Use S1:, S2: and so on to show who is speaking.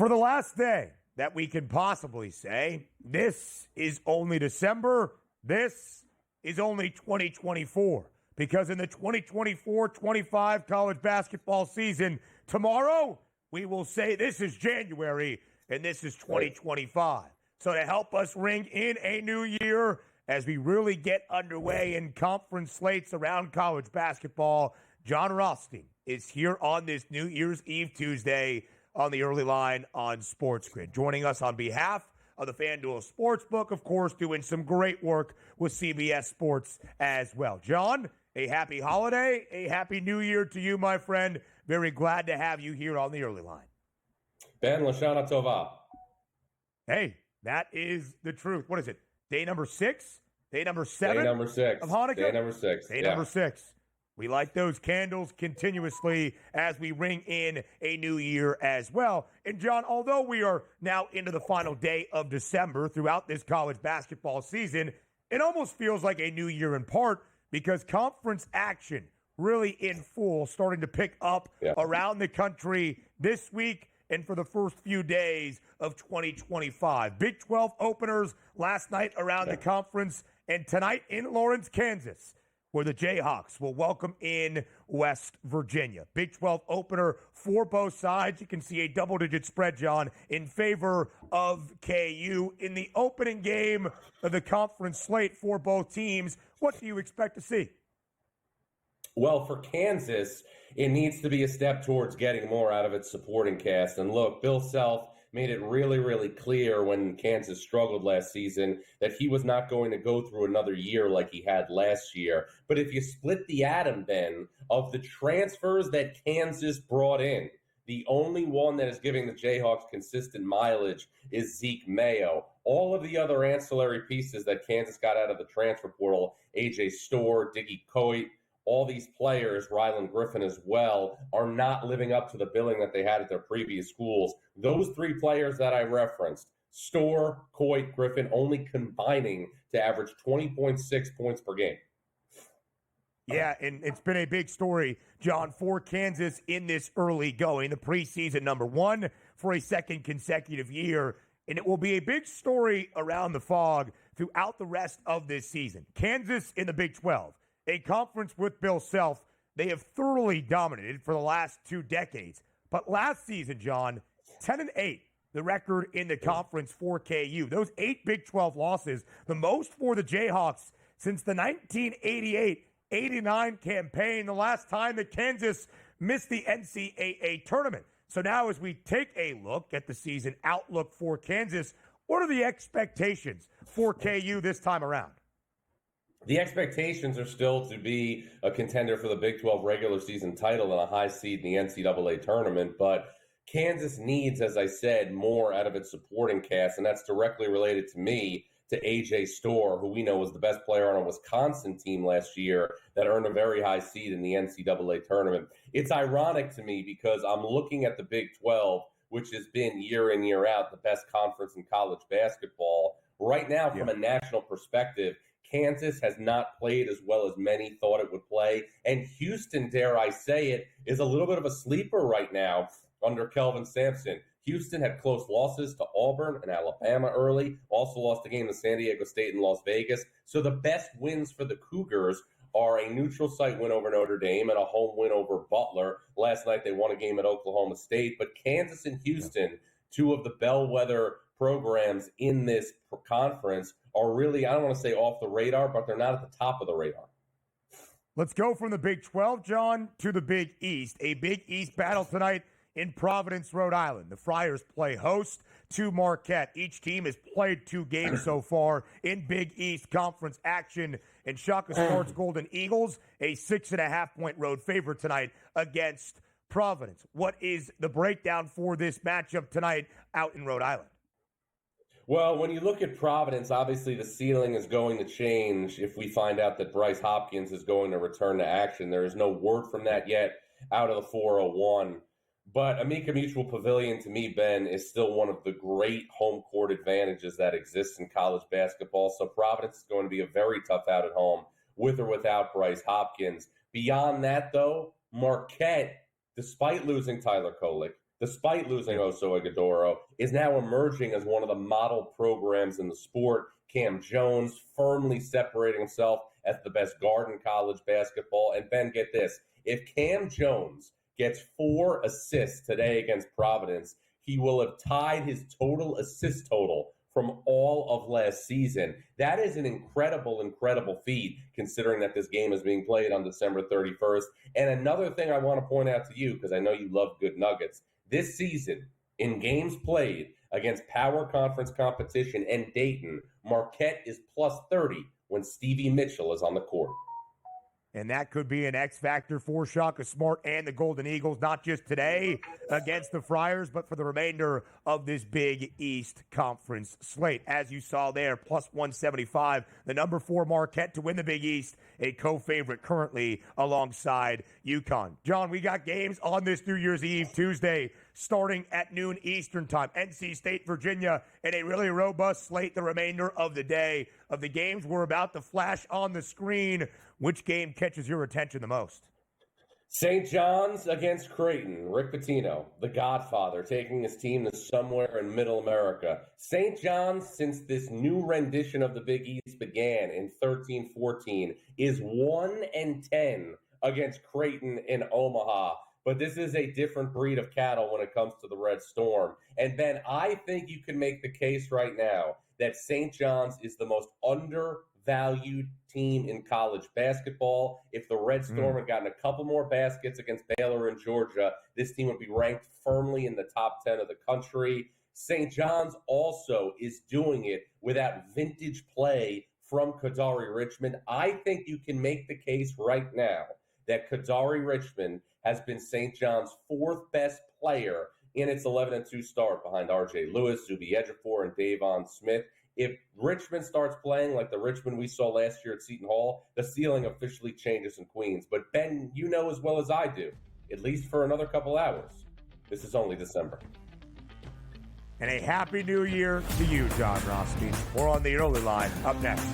S1: For the last day that we can possibly say, this is only December, this is only 2024. Because in the 2024-25 college basketball season, tomorrow we will say this is January and this is 2025. So to help us ring in a new year as we really get underway in conference slates around college basketball, Jon Rothstein is here on this New Year's Eve Tuesday on the early line on SportsGrid. Joining us on behalf of the FanDuel Sportsbook, of course, doing some great work with CBS Sports as well. Jon, a happy holiday, a happy new year to you, my friend. Very glad to have you here on the early line.
S2: Ben, Lashana Tova.
S1: Hey, that is the truth. What is it? Day number 6? Day number 7?
S2: Day number 6.
S1: Of Hanukkah?
S2: Day number 6.
S1: Day number 6. We light those candles continuously as we ring in a new year as well. And Jon, although we are now into the final day of December throughout this college basketball season, it almost feels like a new year in part because conference action really in full starting to pick up around the country this week and for the first few days of 2025. Big 12 openers last night around the conference and tonight in Lawrence, Kansas, where the Jayhawks will welcome in West Virginia. Big 12 opener for both sides. You can see a double-digit spread, Jon, in favor of KU. In the opening game of the conference slate for both teams, what do you expect to see?
S2: Well, for Kansas, it needs to be a step towards getting more out of its supporting cast. And look, Bill Self made it really, really clear when Kansas struggled last season that he was not going to go through another year like he had last year. But if you split the atom, then, of the transfers that Kansas brought in, the only one that is giving the Jayhawks consistent mileage is Zeke Mayo. All of the other ancillary pieces that Kansas got out of the transfer portal, A.J. Storr, Diggy Coit, all these players, Rylan Griffin as well, are not living up to the billing that they had at their previous schools. Those three players that I referenced, Storr, Coit, Griffin, only combining to average 20.6 points per game.
S1: Yeah, and it's been a big story, Jon, for Kansas in this early going, the preseason number 1 for a second consecutive year. And it will be a big story around the fog throughout the rest of this season. Kansas in the Big 12. A conference with Bill Self, they have thoroughly dominated for the last 2 decades. But last season, Jon, 10-8, the record in the conference for KU. Those 8 Big 12 losses, the most for the Jayhawks since the 1988-89 campaign, the last time that Kansas missed the NCAA tournament. So now as we take a look at the season outlook for Kansas, what are the expectations for KU this time around?
S2: The expectations are still to be a contender for the Big 12 regular season title and a high seed in the NCAA tournament, but Kansas needs, as I said, more out of its supporting cast, and that's directly related to me to A.J. Storr, who we know was the best player on a Wisconsin team last year that earned a very high seed in the NCAA tournament. It's ironic to me because I'm looking at the Big 12, which has been year in, year out the best conference in college basketball. Right now, from a national perspective, Kansas has not played as well as many thought it would play. And Houston, dare I say it, is a little bit of a sleeper right now under Kelvin Sampson. Houston had close losses to Auburn and Alabama early, also lost a game to San Diego State and Las Vegas. So the best wins for the Cougars are a neutral site win over Notre Dame and a home win over Butler. Last night they won a game at Oklahoma State. But Kansas and Houston, two of the bellwether programs in this conference, are really, I don't want to say off the radar, but they're not at the top of the radar.
S1: Let's go from the Big 12, Jon, to the Big East. A Big East battle tonight in Providence, Rhode Island. The Friars play host to Marquette. Each team has played 2 games so far in Big East Conference action. And Shaka Smart's Golden Eagles, a 6.5-point road favorite tonight against Providence. What is the breakdown for this matchup tonight out in Rhode Island?
S2: Well, when you look at Providence, obviously the ceiling is going to change if we find out that Bryce Hopkins is going to return to action. There is no word from that yet out of the 401. But Amica Mutual Pavilion, to me, Ben, is still one of the great home court advantages that exists in college basketball. So Providence is going to be a very tough out at home with or without Bryce Hopkins. Beyond that, though, Marquette, despite losing Tyler Kolek, despite losing Oso Ighodaro, is now emerging as one of the model programs in the sport. Cam Jones firmly separating himself as the best guard in college basketball. And Ben, get this. If Cam Jones gets 4 assists today against Providence, he will have tied his total assist total from all of last season. That is an incredible, incredible feat, considering that this game is being played on December 31st. And another thing I want to point out to you, because I know you love good nuggets, this season, in games played against power conference competition and Dayton, Marquette is plus 30 when Stevie Mitchell is on the court.
S1: And that could be an X factor for Shaka Smart and the Golden Eagles, not just today against the Friars, but for the remainder of this Big East Conference slate. As you saw there, plus 175, the number 4 Marquette to win the Big East, a co-favorite currently alongside UConn. John, we got games on this New Year's Eve, Tuesday, starting at noon Eastern time. NC State, Virginia, and a really robust slate the remainder of the day. Of the games we're about to flash on the screen, which game catches your attention the most?
S2: St. John's against Creighton. Rick Pitino, the Godfather, taking his team to somewhere in Middle America. St. John's, since this new rendition of the Big East began in 13-14, is 1-10 against Creighton in Omaha. But this is a different breed of cattle when it comes to the Red Storm. And Ben, I think you can make the case right now that St. John's is the most undervalued team in college basketball. If the Red Storm had gotten a couple more baskets against Baylor and Georgia, this team would be ranked firmly in the top 10 of the country. St. John's also is doing it without vintage play from Kadari Richmond. I think you can make the case right now that Kadari Richmond has been St. John's 4th best player in its 11-2 start behind R.J. Lewis, Zuby Ejiofor, and Davon Smith. If Richmond starts playing like the Richmond we saw last year at Seton Hall, the ceiling officially changes in Queens. But Ben, you know as well as I do, at least for another couple hours, this is only December.
S1: And a happy new year to you, Jon Rothstein. We're on the early line up next.